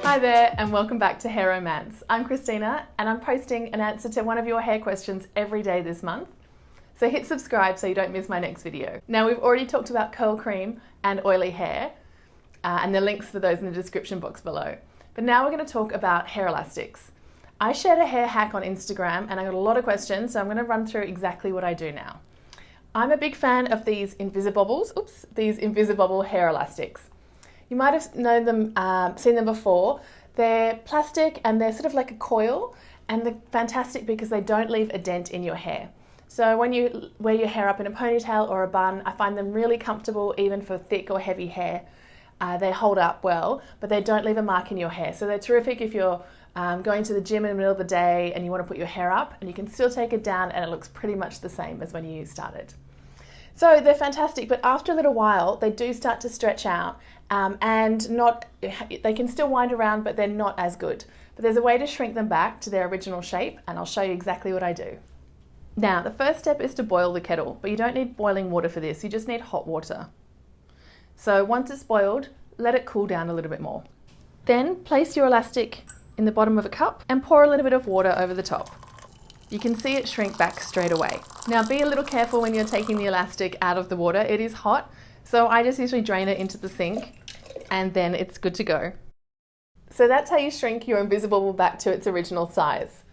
Hi there and welcome back to Hair Romance. I'm Christina and I'm posting an answer to one of your hair questions every day this month. So hit subscribe so you don't miss my next video. Now we've already talked about curl cream and oily hair and the links for those in the description box below. But now we're going to talk about hair elastics. I shared a hair hack on Instagram and I got a lot of questions, so I'm going to run through exactly what I do now. I'm a big fan of these invisibobbles, these invisibobble hair elastics. You might have known them, seen them before. They're plastic and they're sort of like a coil, and they're fantastic because they don't leave a dent in your hair. So when you wear your hair up in a ponytail or a bun, I find them really comfortable even for thick or heavy hair. They hold up well, but they don't leave a mark in your hair. So they're terrific if you're going to the gym in the middle of the day and you want to put your hair up, and you can still take it down and it looks pretty much the same as when you started. So they're fantastic, but after a little while, they do start to stretch out and they can still wind around, but they're not as good. But there's a way to shrink them back to their original shape, and I'll show you exactly what I do. Now, the first step is to boil the kettle, but you don't need boiling water for this. You just need hot water. So once it's boiled, let it cool down a little bit more. Then place your elastic in the bottom of a cup and pour a little bit of water over the top. You can see it shrink back straight away. Now be a little careful when you're taking the elastic out of the water. It is hot, so I just usually drain it into the sink and then it's good to go. So that's how you shrink your invisibobble back to its original size.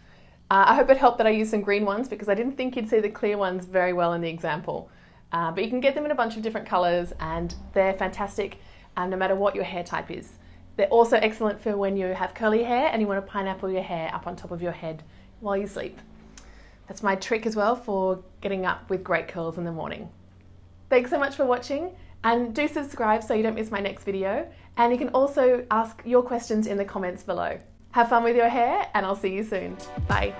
I hope it helped that I used some green ones because I didn't think you'd see the clear ones very well in the example. But you can get them in a bunch of different colours and they're fantastic no matter what your hair type is. They're also excellent for when you have curly hair and you want to pineapple your hair up on top of your head while you sleep. That's my trick as well for getting up with great curls in the morning. Thanks so much for watching, and do subscribe so you don't miss my next video. And you can also ask your questions in the comments below. Have fun with your hair and I'll see you soon. Bye.